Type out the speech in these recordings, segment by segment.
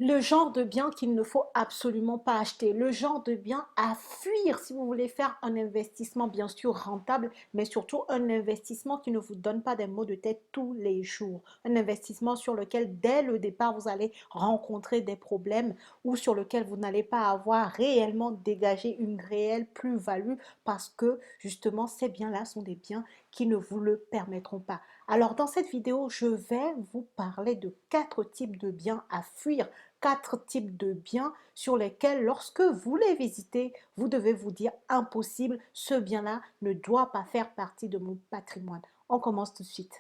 Le genre de bien qu'il ne faut absolument pas acheter, le genre de bien à fuir si vous voulez faire un investissement bien sûr rentable, mais surtout un investissement qui ne vous donne pas des maux de tête tous les jours. Un investissement sur lequel dès le départ vous allez rencontrer des problèmes ou sur lequel vous n'allez pas avoir réellement dégagé une réelle plus-value parce que justement ces biens-là sont des biens qui ne vous le permettront pas. Alors dans cette vidéo, je vais vous parler de 4 types de biens à fuir, 4 types de biens sur lesquels, lorsque vous les visitez, vous devez vous dire impossible, ce bien-là ne doit pas faire partie de mon patrimoine. On commence tout de suite.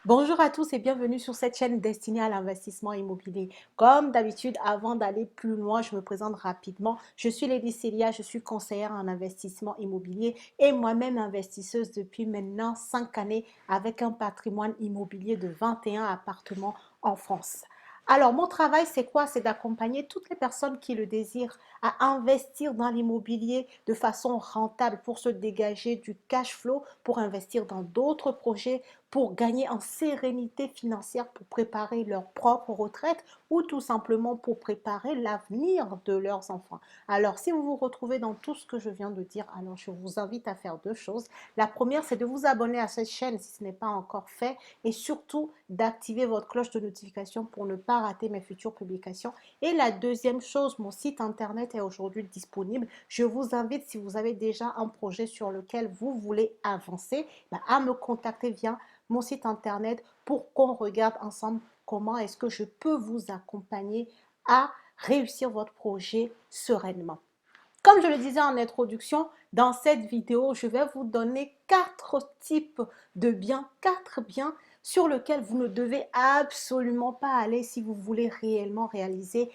Bonjour à tous et bienvenue sur cette chaîne destinée à l'investissement immobilier. Comme d'habitude, avant d'aller plus loin, je me présente rapidement. Je suis Lady Célia, je suis conseillère en investissement immobilier et moi-même investisseuse depuis maintenant 5 années avec un patrimoine immobilier de 21 appartements en France. Alors, mon travail, c'est quoi? C'est d'accompagner toutes les personnes qui le désirent à investir dans l'immobilier de façon rentable pour se dégager du cash flow, pour investir dans d'autres projets, pour gagner en sérénité financière, pour préparer leur propre retraite ou tout simplement pour préparer l'avenir de leurs enfants. Alors, si vous vous retrouvez dans tout ce que je viens de dire, alors je vous invite à faire 2 choses. La première, c'est de vous abonner à cette chaîne si ce n'est pas encore fait et surtout d'activer votre cloche de notification pour ne pas rater mes futures publications. Et la deuxième chose, mon site internet est aujourd'hui disponible. Je vous invite, si vous avez déjà un projet sur lequel vous voulez avancer, à me contacter via mon site internet pour qu'on regarde ensemble comment est-ce que je peux vous accompagner à réussir votre projet sereinement. Comme je le disais en introduction, dans cette vidéo, je vais vous donner 4 types de biens, 4 biens sur lesquels vous ne devez absolument pas aller si vous voulez réellement réaliser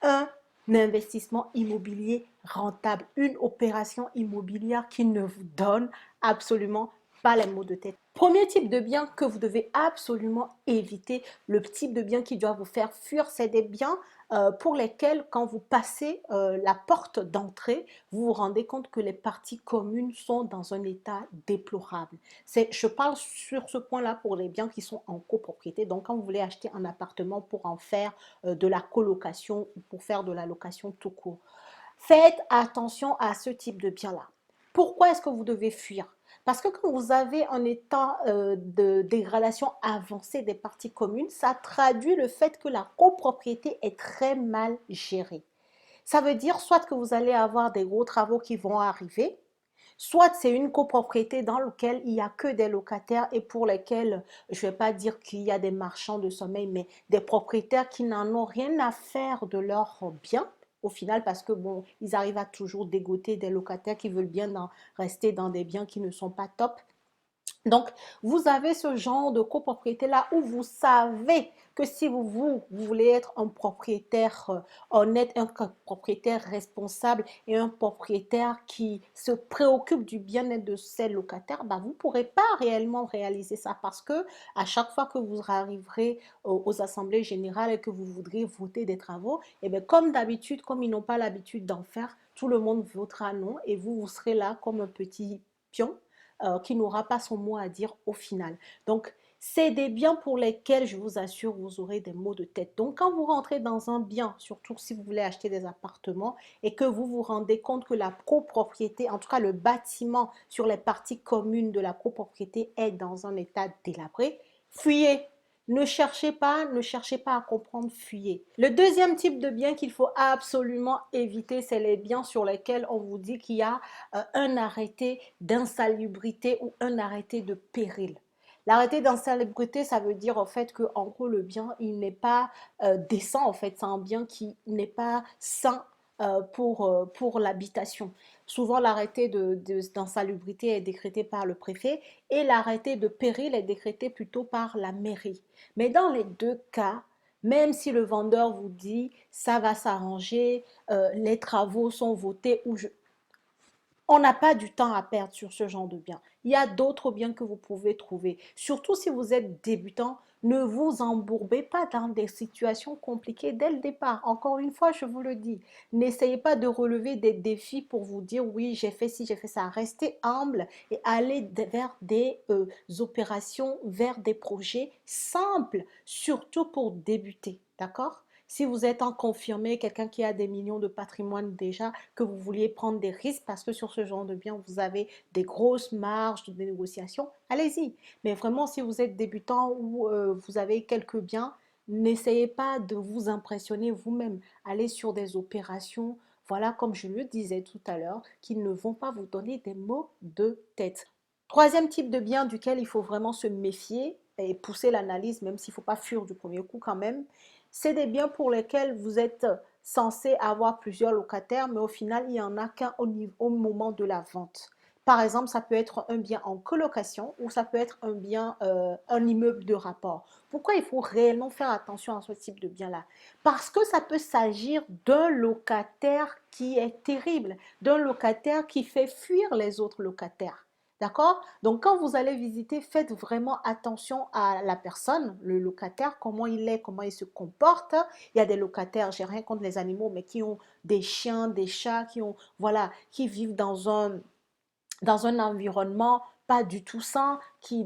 un investissement immobilier rentable, une opération immobilière qui ne vous donne absolument pas les maux de tête. Premier type de bien que vous devez absolument éviter, le type de bien qui doit vous faire fuir, c'est des biens pour lesquels, quand vous passez la porte d'entrée, vous vous rendez compte que les parties communes sont dans un état déplorable. Je parle sur ce point-là pour les biens qui sont en copropriété. Donc, quand vous voulez acheter un appartement pour en faire de la colocation ou pour faire de la location tout court, faites attention à ce type de bien-là. Pourquoi est-ce que vous devez fuir? Parce que quand vous avez un état de dégradation avancée des parties communes, ça traduit le fait que la copropriété est très mal gérée. Ça veut dire soit que vous allez avoir des gros travaux qui vont arriver, soit c'est une copropriété dans laquelle il n'y a que des locataires et pour lesquels, je ne vais pas dire qu'il y a des marchands de sommeil, mais des propriétaires qui n'en ont rien à faire de leurs biens au final parce que bon, ils arrivent à toujours dégoter des locataires qui veulent bien rester dans des biens qui ne sont pas top. Donc, vous avez ce genre de copropriété-là où vous savez que si vous voulez être un propriétaire honnête, un propriétaire responsable et un propriétaire qui se préoccupe du bien-être de ses locataires, vous ne pourrez pas réellement réaliser ça parce que à chaque fois que vous arriverez aux assemblées générales et que vous voudrez voter des travaux, et bien comme d'habitude, comme ils n'ont pas l'habitude d'en faire, tout le monde votera non et vous serez là comme un petit pion qui n'aura pas son mot à dire au final. Donc, c'est des biens pour lesquels, je vous assure, vous aurez des maux de tête. Donc, quand vous rentrez dans un bien, surtout si vous voulez acheter des appartements et que vous vous rendez compte que la copropriété, en tout cas le bâtiment sur les parties communes de la copropriété est dans un état délabré, fuyez. Ne cherchez pas à comprendre, fuyez. Le deuxième type de bien qu'il faut absolument éviter, c'est les biens sur lesquels on vous dit qu'il y a un arrêté d'insalubrité ou un arrêté de péril. L'arrêté d'insalubrité, ça veut dire en fait que en gros le bien il n'est pas décent en fait, c'est un bien qui n'est pas sain pour l'habitation. Souvent l'arrêté d'insalubrité est décrété par le préfet et l'arrêté de péril est décrété plutôt par la mairie. Mais dans les 2 cas, même si le vendeur vous dit ça va s'arranger, les travaux sont votés ou on n'a pas du temps à perdre sur ce genre de biens. Il y a d'autres biens que vous pouvez trouver. Surtout si vous êtes débutant, Ne vous embourbez pas dans des situations compliquées dès le départ. Encore une fois, je vous le dis, n'essayez pas de relever des défis pour vous dire oui, j'ai fait ci, j'ai fait ça. Restez humble et allez vers des opérations, vers des projets simples, surtout pour débuter. D'accord? Si vous êtes en confirmé, quelqu'un qui a des millions de patrimoine déjà, que vous vouliez prendre des risques parce que sur ce genre de bien, vous avez des grosses marges de négociation, allez-y. Mais vraiment, si vous êtes débutant ou vous avez quelques biens, n'essayez pas de vous impressionner vous-même. Allez sur des opérations, voilà, comme je le disais tout à l'heure, qui ne vont pas vous donner des maux de tête. Troisième type de bien duquel il faut vraiment se méfier et pousser l'analyse, même s'il ne faut pas fuir du premier coup quand même, c'est des biens pour lesquels vous êtes censé avoir plusieurs locataires, mais au final, il n'y en a qu'un au moment de la vente. Par exemple, ça peut être un bien en colocation ou ça peut être un bien, un immeuble de rapport. Pourquoi il faut réellement faire attention à ce type de bien-là? Parce que ça peut s'agir d'un locataire qui est terrible, d'un locataire qui fait fuir les autres locataires. D'accord? Donc, quand vous allez visiter, faites vraiment attention à la personne, le locataire, comment il est, comment il se comporte. Il y a des locataires, j'ai rien contre les animaux, mais qui ont des chiens, des chats, qui ont, voilà, qui vivent dans un environnement pas du tout sain, qui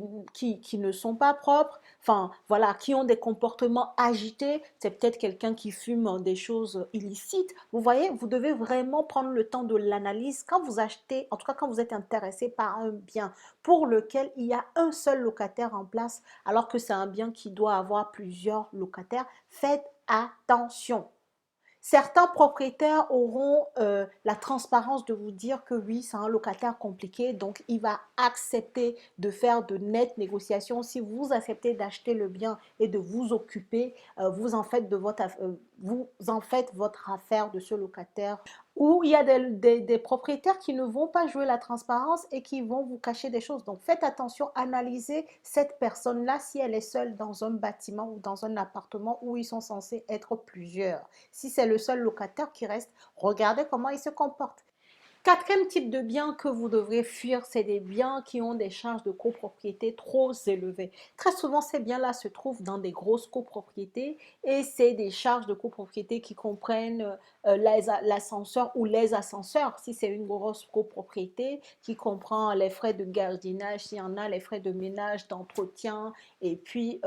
ne sont pas propres, enfin voilà, qui ont des comportements agités, c'est peut-être quelqu'un qui fume des choses illicites. Vous voyez, vous devez vraiment prendre le temps de l'analyse quand vous achetez, en tout cas quand vous êtes intéressé par un bien pour lequel il y a un seul locataire en place, alors que c'est un bien qui doit avoir plusieurs locataires. Faites attention. Certains propriétaires auront la transparence de vous dire que oui, c'est un locataire compliqué, donc il va accepter de faire de nettes négociations. Si vous acceptez d'acheter le bien et de vous occuper, vous en faites votre affaire de ce locataire. Ou il y a des propriétaires qui ne vont pas jouer la transparence et qui vont vous cacher des choses. Donc faites attention, analysez cette personne-là si elle est seule dans un bâtiment ou dans un appartement où ils sont censés être plusieurs. Si c'est le seul locataire qui reste, regardez comment il se comporte. Quatrième type de biens que vous devrez fuir, c'est des biens qui ont des charges de copropriété trop élevées. Très souvent, ces biens-là se trouvent dans des grosses copropriétés et c'est des charges de copropriété qui comprennent l'ascenseur ou les ascenseurs. Si c'est une grosse copropriété qui comprend les frais de gardiennage, s'il y en a, les frais de ménage, d'entretien et puis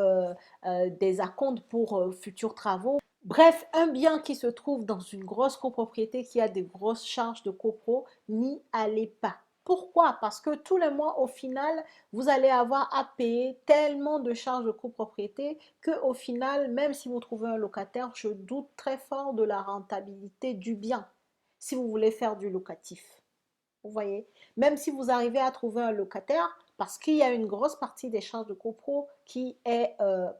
des acomptes pour futurs travaux. Bref, un bien qui se trouve dans une grosse copropriété qui a des grosses charges de copro, n'y allez pas. Pourquoi? Parce que tous les mois, au final, vous allez avoir à payer tellement de charges de copropriété qu'au final, même si vous trouvez un locataire, je doute très fort de la rentabilité du bien si vous voulez faire du locatif. Vous voyez, même si vous arrivez à trouver un locataire, parce qu'il y a une grosse partie des charges de copro qui est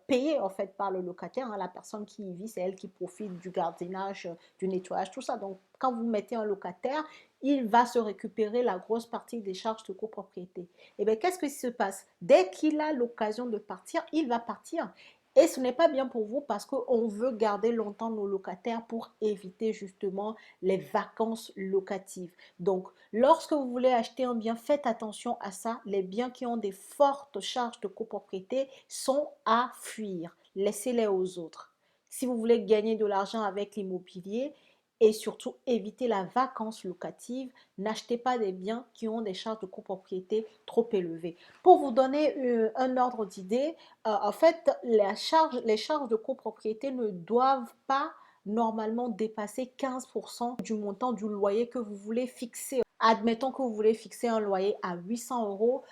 payée en fait par le locataire, hein, la personne qui y vit, c'est elle qui profite du gardiennage, du nettoyage, tout ça. Donc, quand vous mettez un locataire, il va se récupérer la grosse partie des charges de copropriété. Et bien, qu'est-ce qui se passe? Dès qu'il a l'occasion de partir, il va partir. Et ce n'est pas bien pour vous parce qu'on veut garder longtemps nos locataires pour éviter justement les vacances locatives. Donc, lorsque vous voulez acheter un bien, faites attention à ça. Les biens qui ont des fortes charges de copropriété sont à fuir. Laissez-les aux autres. Si vous voulez gagner de l'argent avec l'immobilier et surtout éviter la vacance locative, n'achetez pas des biens qui ont des charges de copropriété trop élevées. Pour vous donner un ordre d'idée, en fait, les charges de copropriété ne doivent pas normalement dépasser 15% du montant du loyer que vous voulez fixer. Admettons que vous voulez fixer un loyer à 800 euros,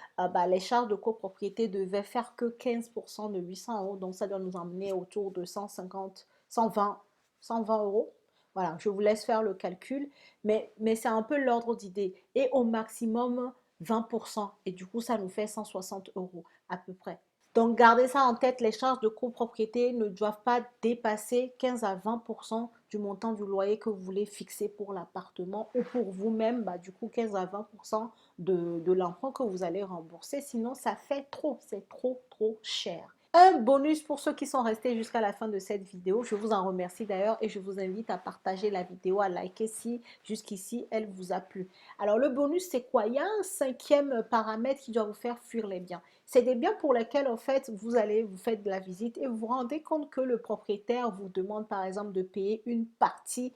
les charges de copropriété devaient faire que 15% de 800 euros, donc ça doit nous emmener autour de 150, 120, 120 euros. Voilà, je vous laisse faire le calcul, mais c'est un peu l'ordre d'idée. Et au maximum 20%, et du coup ça nous fait 160 euros à peu près. Donc, gardez ça en tête, les charges de copropriété ne doivent pas dépasser 15 à 20% du montant du loyer que vous voulez fixer pour l'appartement ou pour vous-même, du coup 15 à 20% de l'emprunt que vous allez rembourser. Sinon, ça fait trop, c'est trop, trop cher. un bonus pour ceux qui sont restés jusqu'à la fin de cette vidéo. Je vous en remercie d'ailleurs et je vous invite à partager la vidéo, à liker si jusqu'ici elle vous a plu. Alors le bonus, c'est quoi? Il y a un cinquième paramètre qui doit vous faire fuir les biens. C'est des biens pour lesquels en fait vous faites de la visite et vous vous rendez compte que le propriétaire vous demande par exemple de payer une partie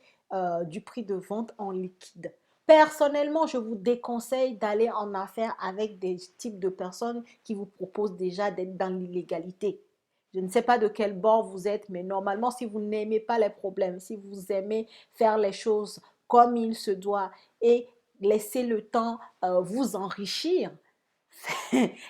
du prix de vente en liquide. Personnellement, je vous déconseille d'aller en affaire avec des types de personnes qui vous proposent déjà d'être dans l'illégalité. Je ne sais pas de quel bord vous êtes, mais normalement, si vous n'aimez pas les problèmes, si vous aimez faire les choses comme il se doit et laisser le temps vous enrichir,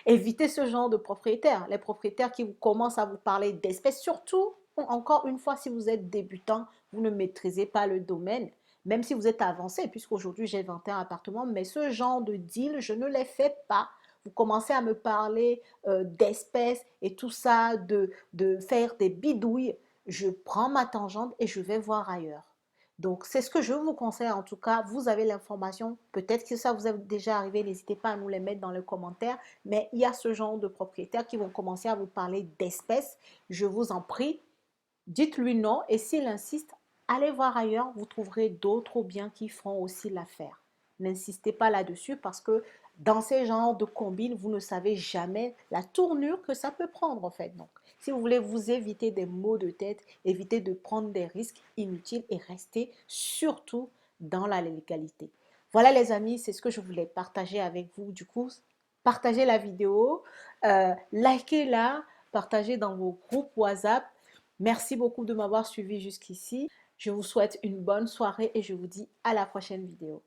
évitez ce genre de propriétaires. Les propriétaires qui vous commencent à vous parler d'espèces, surtout, encore une fois, si vous êtes débutant, vous ne maîtrisez pas le domaine, même si vous êtes avancé, puisqu'aujourd'hui j'ai 21 appartements, mais ce genre de deal, je ne les fais pas. Vous commencez à me parler d'espèces et tout ça, de faire des bidouilles. Je prends ma tangente et je vais voir ailleurs. Donc, c'est ce que je vous conseille en tout cas. Vous avez l'information. Peut-être que ça vous est déjà arrivé. N'hésitez pas à nous les mettre dans les commentaires. Mais il y a ce genre de propriétaires qui vont commencer à vous parler d'espèces. Je vous en prie, dites-lui non. Et s'il insiste, allez voir ailleurs. Vous trouverez d'autres biens qui feront aussi l'affaire. N'insistez pas là-dessus parce que dans ces genres de combines, vous ne savez jamais la tournure que ça peut prendre en fait. Donc, si vous voulez vous éviter des maux de tête, évitez de prendre des risques inutiles et restez surtout dans la légalité. Voilà les amis, c'est ce que je voulais partager avec vous. Du coup, partagez la vidéo, likez-la, partagez dans vos groupes WhatsApp. Merci beaucoup de m'avoir suivi jusqu'ici. Je vous souhaite une bonne soirée et je vous dis à la prochaine vidéo.